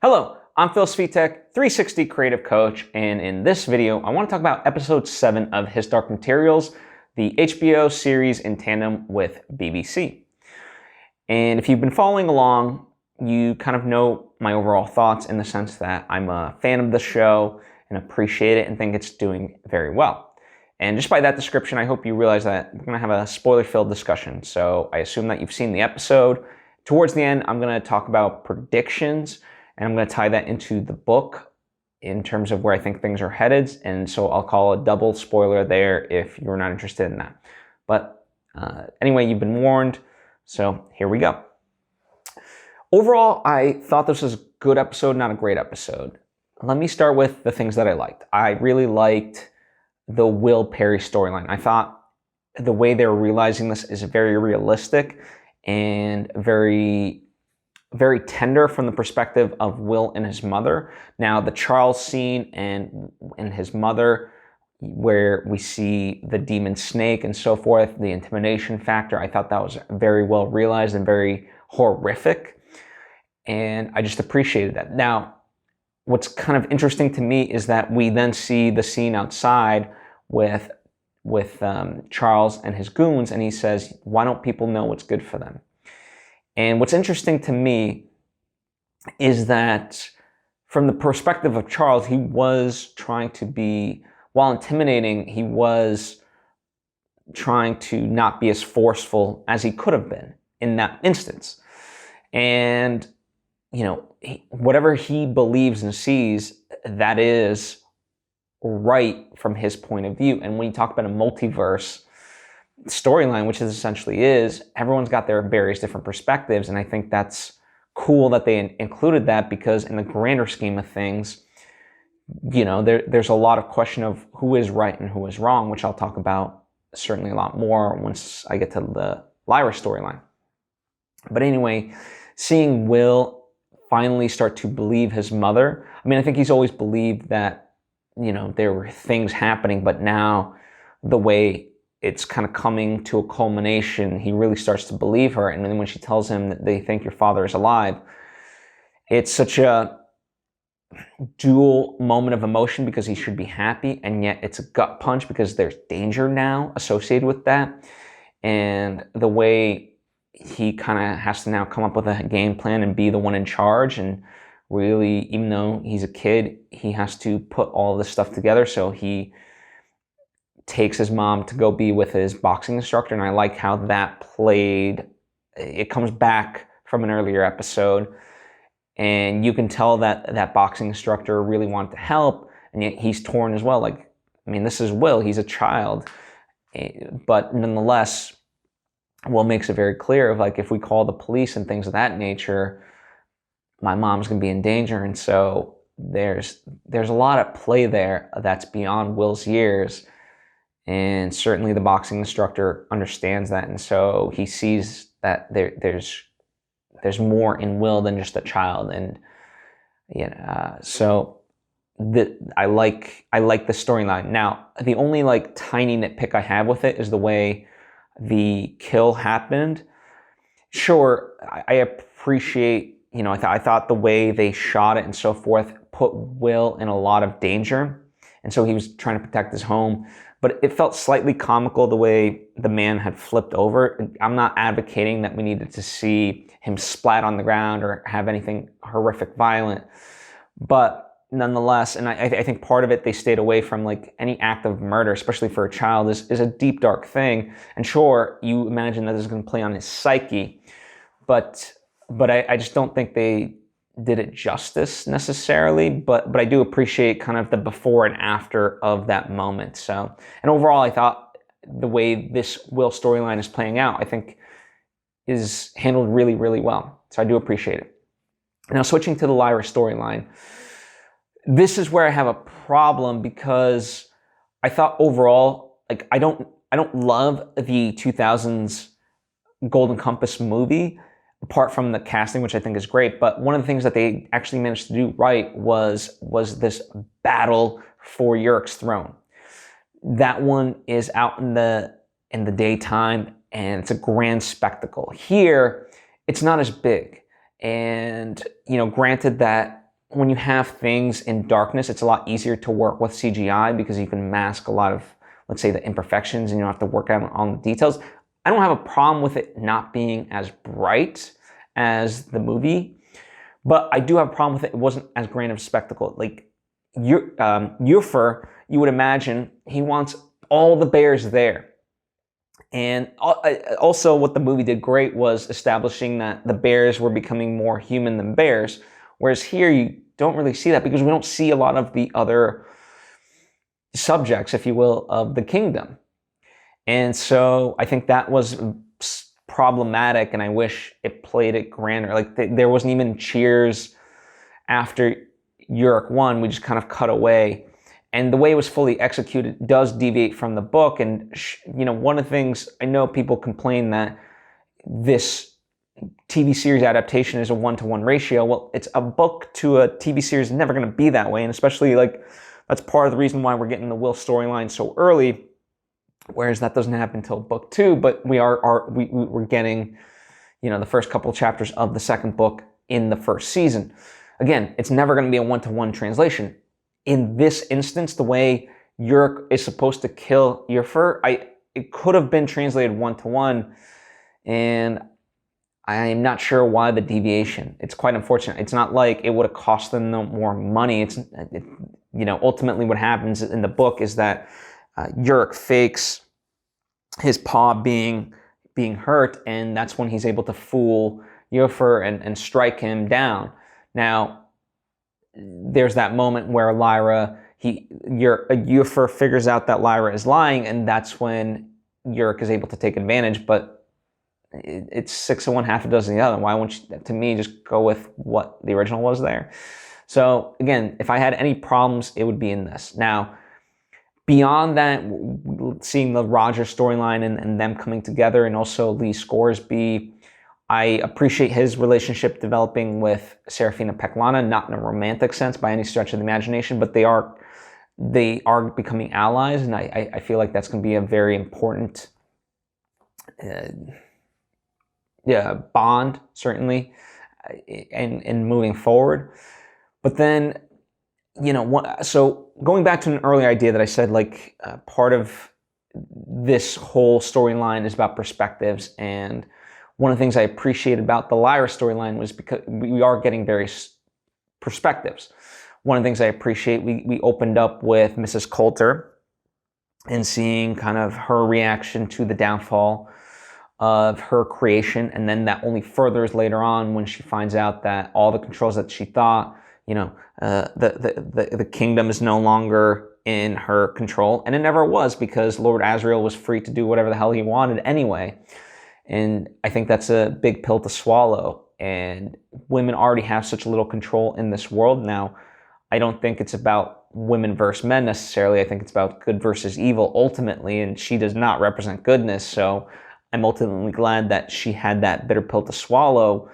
Hello, I'm Phil Svitek, 360 creative coach, and in this video, I want to talk about episode 7 of His Dark Materials, the HBO series in tandem with BBC. And if you've been following along, you kind of know my overall thoughts in the sense that I'm a fan of the show and appreciate it and think it's doing very well. And just by that description, I hope you realize that we're going to have a spoiler-filled discussion. So I assume that you've seen the episode. Towards the end, I'm going to talk about predictions, and I'm going to tie that into the book in terms of where I think things are headed. And so I'll call a double spoiler there if you're not interested in that. But anyway, you've been warned. So here we go. Overall, I thought this was a good episode, not a great episode. Let me start with the things that I liked. I really liked the Will Parry storyline. I thought the way they were realizing this is very realistic and very tender from the perspective of Will and his mother. Now, the Charles scene and his mother, where we see the demon snake and so forth, the intimidation factor, I thought that was very well realized and very horrific. And I just appreciated that. Now, what's kind of interesting to me is that we then see the scene outside with Charles and his goons, and he says, why don't people know what's good for them? And what's interesting to me is that from the perspective of Charles, he was trying to be, while intimidating, he was trying to not be as forceful as he could have been in that instance. And, you know, whatever he believes and sees, that is right from his point of view. And when you talk about a multiverse storyline, which is essentially is, everyone's got their various different perspectives, and I think that's cool that they included that, because in the grander scheme of things, you know, there's a lot of question of who is right and who is wrong, which I'll talk about certainly a lot more once I get to the Lyra storyline. But anyway, seeing Will finally start to believe his mother, I mean, I think he's always believed that, you know, there were things happening, but now the way it's kind of coming to a culmination, he really starts to believe her. And then when she tells him that they think your father is alive, it's such a dual moment of emotion, because he should be happy, and yet it's a gut punch because there's danger now associated with that. And the way he kind of has to now come up with a game plan and be the one in charge, and really, even though he's a kid, he has to put all this stuff together. So he takes his mom to go be with his boxing instructor, and I like how that played. It comes back from an earlier episode, and you can tell that that boxing instructor really wanted to help, and yet he's torn as well. Like, I mean, this is Will, he's a child, but nonetheless, Will makes it very clear of, like, if we call the police and things of that nature, my mom's gonna be in danger. And so there's a lot at play there that's beyond Will's years. And certainly the boxing instructor understands that, and so he sees that there's more in Will than just a child. And so I like the storyline. Now, the only like tiny nitpick I have with it is the way the kill happened. Sure, I appreciate, you know, I thought the way they shot it and so forth put Will in a lot of danger, and so he was trying to protect his home. But it felt slightly comical the way the man had flipped over. I'm not advocating that we needed to see him splat on the ground or have anything horrific violent. But nonetheless, and I think part of it, they stayed away from like any act of murder, especially for a child, is a deep, dark thing. And sure, you imagine that this is going to play on his psyche. But I just don't think they did it justice necessarily, but I do appreciate kind of the before and after of that moment. So, and overall, I thought the way this Will storyline is playing out, I think is handled really, really well. So I do appreciate it. Now, switching to the Lyra storyline, this is where I have a problem, because I thought overall, like, I don't love the 2000s Golden Compass movie, apart from the casting, which I think is great. But one of the things that they actually managed to do right was this battle for Iorek's throne. That one is out in the daytime, and it's a grand spectacle. Here, it's not as big. And, you know, granted that when you have things in darkness, it's a lot easier to work with CGI because you can mask a lot of, let's say, the imperfections, and you don't have to work out on the details. I don't have a problem with it not being as bright as the movie, but I do have a problem with it. It wasn't as grand of a spectacle. Like Iofur, you would imagine he wants all the bears there. And also what the movie did great was establishing that the bears were becoming more human than bears. Whereas here you don't really see that because we don't see a lot of the other subjects, if you will, of the kingdom. And so I think that was problematic, and I wish it played it grander. Like there wasn't even cheers after Iorek won. We just kind of cut away. And the way it was fully executed does deviate from the book. And, one of the things, I know people complain that this TV series adaptation is a 1-to-1 ratio. Well, it's a book to a TV series, never going to be that way. And especially, that's part of the reason why we're getting the Will storyline so early, whereas that doesn't happen until book 2. But we're getting, the first couple of chapters of the second book in the first season. Again, it's never going to be a 1-to-1 translation. In this instance, the way Iorek is supposed to kill Iofur, it could have been translated 1-to-1, and I'm not sure why the deviation. It's quite unfortunate. It's not like it would have cost them no more money. Ultimately what happens in the book is that Iorek fakes his paw being hurt, and that's when he's able to fool Iofur and strike him down. Now, there's that moment where Iofur figures out that Lyra is lying, and that's when Iorek is able to take advantage, but it's 6 of one, half a dozen of the other. Why won't you, to me, just go with what the original was there? So again, if I had any problems, it would be in this. Now, beyond that, seeing the Roger storyline and them coming together, and also Lee Scoresby, I appreciate his relationship developing with Serafina Peklana, not in a romantic sense by any stretch of the imagination, but they are becoming allies, and I feel like that's going to be a very important bond, certainly, in moving forward. But then, so going back to an earlier idea that I said, part of this whole storyline is about perspectives, and one of the things I appreciate about the Lyra storyline was because we are getting various perspectives. One of the things I appreciate, we opened up with Mrs. Coulter and seeing kind of her reaction to the downfall of her creation, and then that only furthers later on when she finds out that all the controls that she thought, the kingdom is no longer in her control, and it never was, because Lord Asriel was free to do whatever the hell he wanted anyway. And I think that's a big pill to swallow. And women already have such little control in this world. Now, I don't think it's about women versus men necessarily. I think it's about good versus evil ultimately. And she does not represent goodness. So I'm ultimately glad that she had that bitter pill to swallow.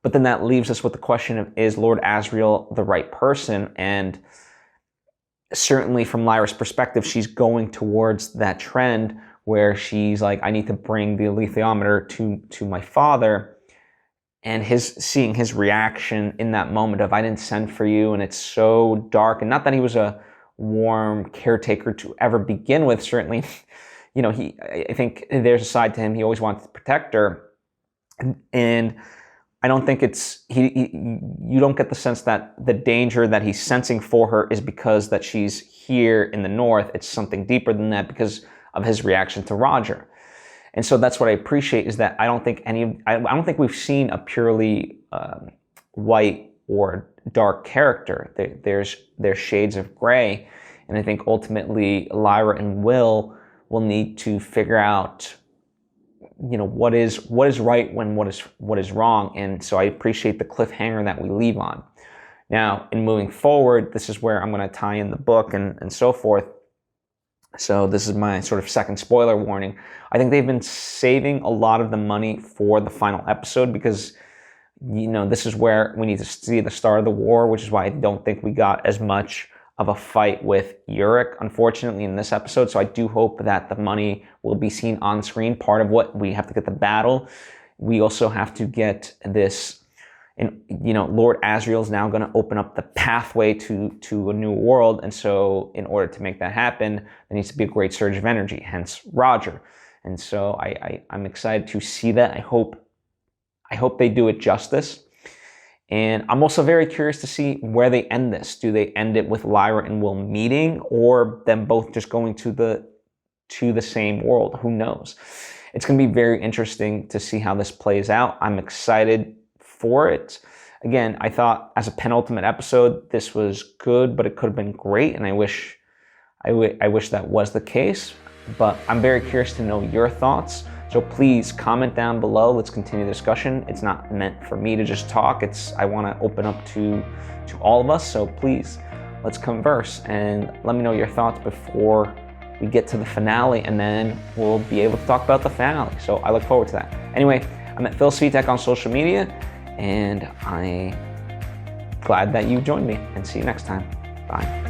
But then that leaves us with the question of, is Lord Asriel the right person? And certainly from Lyra's perspective, she's going towards that trend where she's like, I need to bring the alethiometer to my father, and seeing his reaction in that moment of, I didn't send for you, and it's so dark. And not that he was a warm caretaker to ever begin with, certainly, I think there's a side to him, he always wanted to protect her, and I don't think you don't get the sense that the danger that he's sensing for her is because that she's here in the north. It's something deeper than that because of his reaction to Roger. And so that's what I appreciate, is that I don't think we've seen a purely white or dark character. There's shades of gray, and I think ultimately Lyra and Will need to figure out, what is right when what is wrong. And so I appreciate the cliffhanger that we leave on. Now, in moving forward, this is where I'm going to tie in the book and so forth. So this is my sort of second spoiler warning. I think they've been saving a lot of the money for the final episode because, this is where we need to see the start of the war, which is why I don't think we got as much of a fight with Iorek, unfortunately, in this episode. So I do hope that the money will be seen on screen. Part of what we have to get the battle. We also have to get this and Lord Asriel is now going to open up the pathway to a new world, and so in order to make that happen, there needs to be a great surge of energy, hence Roger. And so I'm excited to see that. I hope they do it justice. And I'm also very curious to see where they end this. Do they end it with Lyra and Will meeting, or them both just going to the same world? Who knows? It's going to be very interesting to see how this plays out. I'm excited for it. Again, I thought as a penultimate episode, this was good, but it could have been great, and I wish that was the case. But I'm very curious to know your thoughts. So please comment down below. Let's continue the discussion. It's not meant for me to just talk. I want to open up to all of us. So please, let's converse and let me know your thoughts before we get to the finale, and then we'll be able to talk about the finale. So I look forward to that. Anyway, I'm at Phil Svitek on social media, and I'm glad that you joined me, and see you next time. Bye.